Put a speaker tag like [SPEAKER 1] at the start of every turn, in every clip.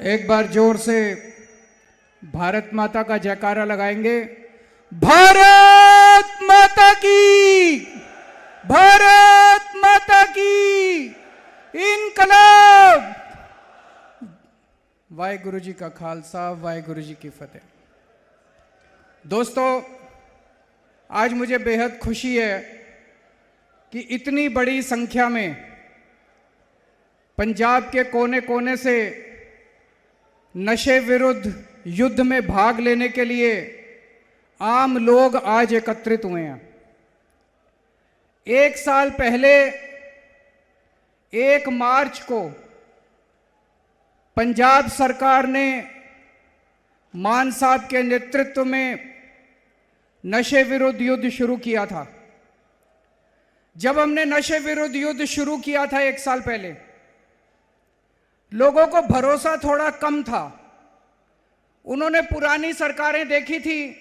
[SPEAKER 1] एक बार जोर से भारत माता का जयकारा लगाएंगे। भारत माता की, भारत माता की इनकलाब। वाहेगुरु जी का खालसा, वाहेगुरु जी की फतेह। दोस्तों, आज मुझे बेहद खुशी है कि इतनी बड़ी संख्या में पंजाब के कोने कोने से नशे विरुद्ध युद्ध में भाग लेने के लिए आम लोग आज एकत्रित हुए हैं। एक साल पहले 1 मार्च को पंजाब सरकार ने मान साहब के नेतृत्व में नशे विरुद्ध युद्ध शुरू किया था। जब हमने नशे विरुद्ध युद्ध शुरू किया था 1 साल पहले, लोगों को भरोसा थोड़ा कम था। उन्होंने पुरानी सरकारें देखी थी,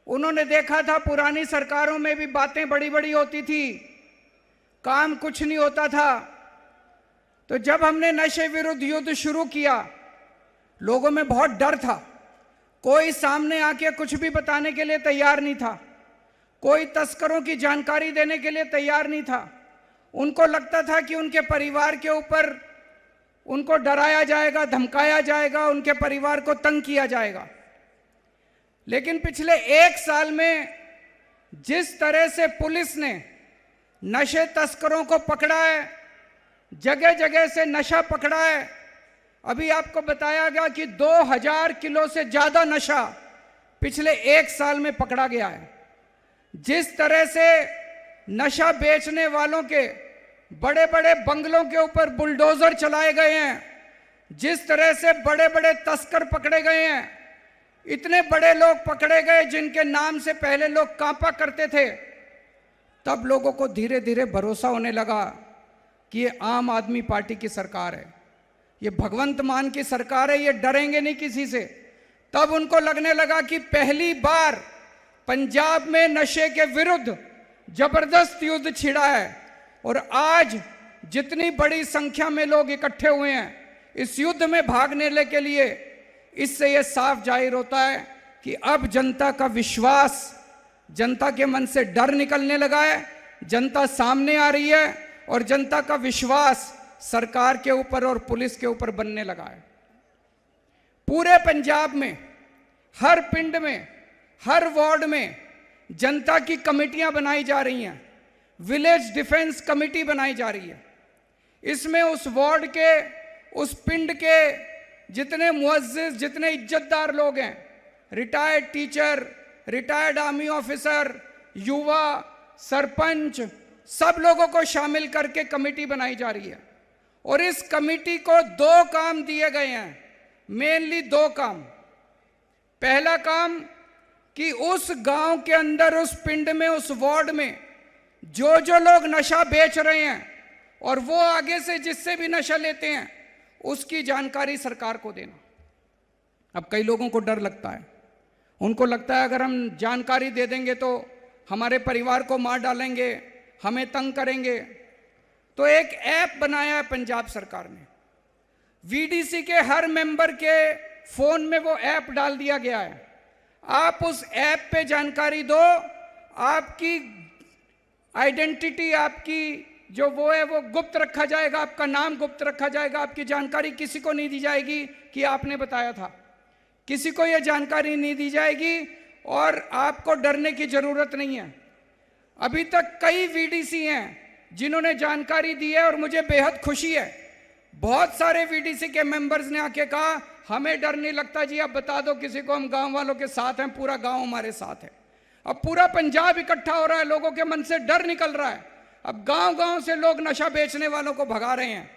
[SPEAKER 1] उन्होंने देखा था पुरानी सरकारों में भी बातें बड़ी बड़ी होती थी, काम कुछ नहीं होता था। तो जब हमने नशे विरुद्ध युद्ध शुरू किया, लोगों में बहुत डर था। कोई सामने आके कुछ भी बताने के लिए तैयार नहीं था, कोई तस्करों की जानकारी देने के लिए तैयार नहीं था। उनको लगता था कि उनके परिवार के ऊपर उनको डराया जाएगा, धमकाया जाएगा, उनके परिवार को तंग किया जाएगा। लेकिन पिछले 1 साल में जिस तरह से पुलिस ने नशे तस्करों को पकड़ा है, जगह जगह से नशा पकड़ा है। अभी आपको बताया गया कि 2000 किलो से ज्यादा नशा पिछले 1 साल में पकड़ा गया है। जिस तरह से नशा बेचने वालों के बड़े बड़े बंगलों के ऊपर बुलडोजर चलाए गए हैं, जिस तरह से बड़े बड़े तस्कर पकड़े गए हैं, इतने बड़े लोग पकड़े गए जिनके नाम से पहले लोग कांपा करते थे, तब लोगों को धीरे धीरे भरोसा होने लगा कि ये आम आदमी पार्टी की सरकार है, ये भगवंत मान की सरकार है, ये डरेंगे नहीं किसी से। तब उनको लगने लगा कि पहली बार पंजाब में नशे के विरुद्ध जबरदस्त युद्ध छिड़ा है। और आज जितनी बड़ी संख्या में लोग इकट्ठे हुए हैं इस युद्ध में भागने के लिए, इससे यह साफ जाहिर होता है कि अब जनता का विश्वास, जनता के मन से डर निकलने लगा है, जनता सामने आ रही है और जनता का विश्वास सरकार के ऊपर और पुलिस के ऊपर बनने लगा है। पूरे पंजाब में हर पिंड में, हर वार्ड में जनता की कमेटियां बनाई जा रही हैं, विलेज डिफेंस कमेटी बनाई जा रही है। इसमें उस वार्ड के, उस पिंड के जितने मुअज्जिज, जितने इज्जतदार लोग हैं, retired teacher, retired army officer, युवा, सरपंच, सब लोगों को शामिल करके कमेटी बनाई जा रही है। और इस कमेटी को 2 काम दिए गए हैं, मेनली 2 काम। पहला काम कि उस गांव के अंदर, उस पिंड में, उस वार्ड में जो जो लोग नशा बेच रहे हैं और वो आगे से जिससे भी नशा लेते हैं, उसकी जानकारी सरकार को देना। अब कई लोगों को डर लगता है, उनको लगता है अगर हम जानकारी दे देंगे तो हमारे परिवार को मार डालेंगे, हमें तंग करेंगे। तो एक ऐप बनाया है पंजाब सरकार ने, वीडीसी के हर मेंबर के फोन में वो ऐप डाल दिया गया है। आप उस ऐप पे जानकारी दो, आपकी आइडेंटिटी, आपकी जो वो है वो गुप्त रखा जाएगा, आपका नाम गुप्त रखा जाएगा, आपकी जानकारी किसी को नहीं दी जाएगी कि आपने बताया था, किसी को यह जानकारी नहीं दी जाएगी और आपको डरने की जरूरत नहीं है। अभी तक कई वीडीसी हैं जिन्होंने जानकारी दी है और मुझे बेहद खुशी है। बहुत सारे वीडीसी के मेंबर्स ने आके कहा हमें डर नहीं लगता जी, अब बता दो किसी को, हम गांव वालों के साथ हैं, पूरा गांव हमारे साथ है। अब पूरा पंजाब इकट्ठा हो रहा है, लोगों के मन से डर निकल रहा है। अब गांव गांव से लोग नशा बेचने वालों को भगा रहे हैं।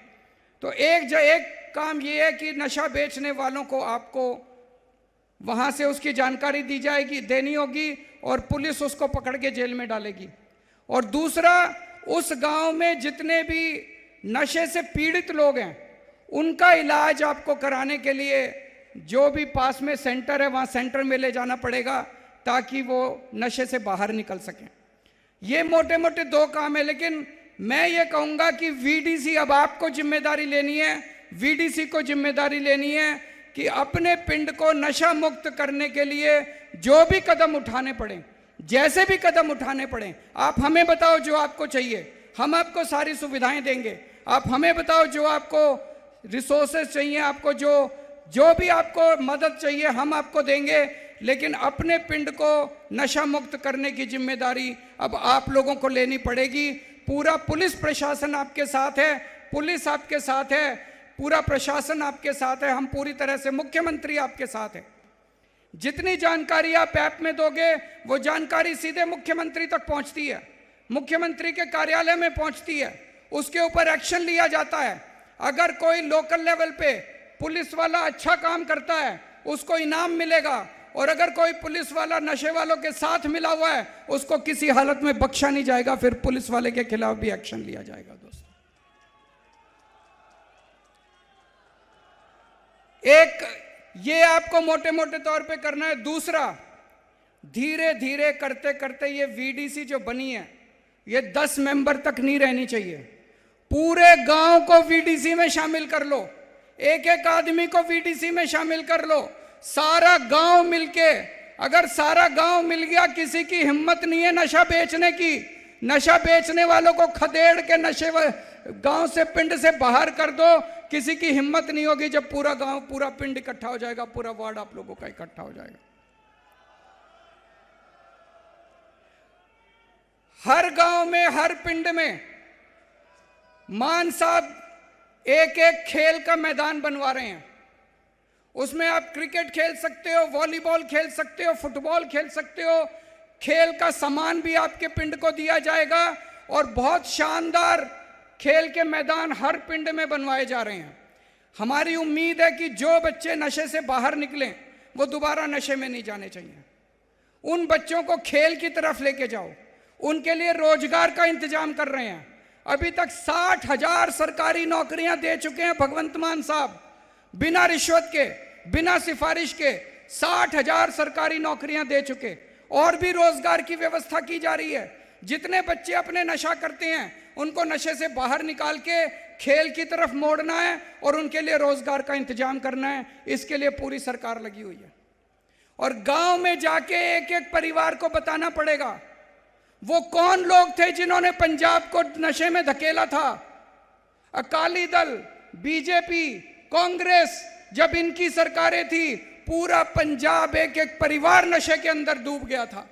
[SPEAKER 1] तो एक काम ये है कि नशा बेचने वालों को आपको वहां से उसकी जानकारी दी जाएगी, देनी होगी और पुलिस उसको पकड़ के जेल में डालेगी। और दूसरा, उस गांव में जितने भी नशे से पीड़ित लोग हैं उनका इलाज आपको कराने के लिए जो भी पास में सेंटर है वहां सेंटर में ले जाना पड़ेगा ताकि वो नशे से बाहर निकल सकें। ये मोटे मोटे 2 काम है, लेकिन मैं ये कहूँगा कि वीडीसी अब आपको जिम्मेदारी लेनी है वीडीसी को जिम्मेदारी लेनी है कि अपने पिंड को नशा मुक्त करने के लिए जो भी कदम उठाने पड़े, जैसे भी कदम उठाने पड़े, आप हमें बताओ जो आपको चाहिए, हम आपको सारी सुविधाएं देंगे। आप हमें बताओ जो आपको रिसोर्सेज चाहिए, आपको जो भी आपको मदद चाहिए हम आपको देंगे। लेकिन अपने पिंड को नशा मुक्त करने की जिम्मेदारी अब आप लोगों को लेनी पड़ेगी। पूरा पुलिस प्रशासन आपके साथ है, पुलिस आपके साथ है, पूरा प्रशासन आपके साथ है, हम पूरी तरह से, मुख्यमंत्री आपके साथ है। जितनी जानकारी आप ऐप में दोगे वो जानकारी सीधे मुख्यमंत्री तक पहुंचती है, मुख्यमंत्री के कार्यालय में पहुंचती है, उसके ऊपर एक्शन लिया जाता है। अगर कोई लोकल लेवल पे पुलिस वाला अच्छा काम करता है उसको इनाम मिलेगा, और अगर कोई पुलिस वाला नशे वालों के साथ मिला हुआ है उसको किसी हालत में बख्शा नहीं जाएगा, फिर पुलिस वाले के खिलाफ भी एक्शन लिया जाएगा। दोस्तों, एक ये आपको मोटे मोटे तौर पे करना है। दूसरा, धीरे धीरे करते करते ये वीडीसी जो बनी है ये 10 मेंबर तक नहीं रहनी चाहिए। पूरे गांव को वीडीसी में शामिल कर लो, एक एक आदमी को वीडीसी में शामिल कर लो, सारा गांव मिलके। अगर सारा गांव मिल गया, किसी की हिम्मत नहीं है नशा बेचने की, नशा बेचने वालों को खदेड़ के नशे गांव से, पिंड से बाहर कर दो, किसी की हिम्मत नहीं होगी। जब पूरा गांव, पूरा पिंड इकट्ठा हो जाएगा, पूरा वार्ड आप लोगों का इकट्ठा हो जाएगा। हर गांव में, हर पिंड में मान साहब एक एक खेल का मैदान बनवा रहे हैं। उसमें आप क्रिकेट खेल सकते हो, वॉलीबॉल खेल सकते हो, फुटबॉल खेल सकते हो। खेल का सामान भी आपके पिंड को दिया जाएगा और बहुत शानदार खेल के मैदान हर पिंड में बनवाए जा रहे हैं। हमारी उम्मीद है कि जो बच्चे नशे से बाहर निकलें वो दोबारा नशे में नहीं जाने चाहिए। उन बच्चों को खेल की तरफ लेके जाओ, उनके लिए रोजगार का इंतजाम कर रहे हैं। अभी तक 60,000 सरकारी नौकरियां दे चुके हैं भगवंत मान साहब, बिना रिश्वत के, बिना सिफारिश के 60,000 सरकारी नौकरियां दे चुके। और भी रोजगार की व्यवस्था की जा रही है। जितने बच्चे अपने नशा करते हैं उनको नशे से बाहर निकाल के खेल की तरफ मोड़ना है और उनके लिए रोजगार का इंतजाम करना है। इसके लिए पूरी सरकार लगी हुई है। और गांव में जाके एक एक परिवार को बताना पड़ेगा वो कौन लोग थे जिन्होंने पंजाब को नशे में धकेला था। अकाली दल, बीजेपी, कांग्रेस, जब इनकी सरकारें थी पूरा पंजाब, एक एक परिवार नशे के अंदर डूब गया था।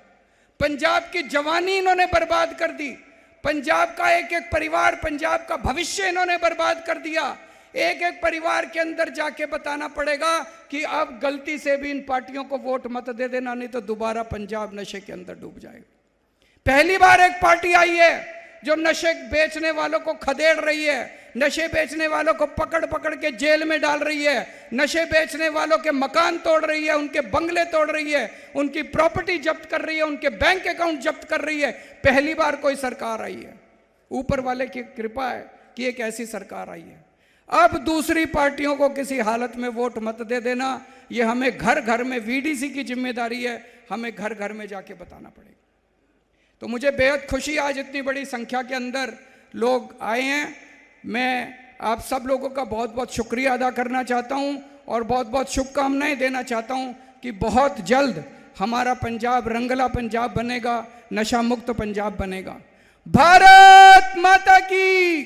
[SPEAKER 1] पंजाब की जवानी इन्होंने बर्बाद कर दी, पंजाब का एक एक परिवार, पंजाब का भविष्य इन्होंने बर्बाद कर दिया। एक एक परिवार के अंदर जाके बताना पड़ेगा कि अब गलती से भी इन पार्टियों को वोट मत दे देना, नहीं तो दोबारा पंजाब नशे के अंदर डूब जाएगा। पहली बार एक पार्टी आई है जो नशे बेचने वालों को खदेड़ रही है, नशे बेचने वालों को पकड़ पकड़ के जेल में डाल रही है, नशे बेचने वालों के मकान तोड़ रही है, उनके बंगले तोड़ रही है, उनकी प्रॉपर्टी जब्त कर रही है, उनके बैंक अकाउंट जब्त कर रही है। पहली बार कोई सरकार आई है, ऊपर वाले की कृपा है कि एक ऐसी सरकार आई है। अब दूसरी पार्टियों को किसी हालत में वोट मत दे देना, ये हमें घर घर में, वीडीसी की जिम्मेदारी है, हमें घर घर में जाके बताना पड़ेगा। तो मुझे बेहद खुशी, आज इतनी बड़ी संख्या के अंदर लोग आए हैं। मैं आप सब लोगों का बहुत बहुत शुक्रिया अदा करना चाहता हूं और बहुत बहुत शुभकामनाएं देना चाहता हूं कि बहुत जल्द हमारा पंजाब रंगला पंजाब बनेगा, नशा मुक्त पंजाब बनेगा। भारत माता की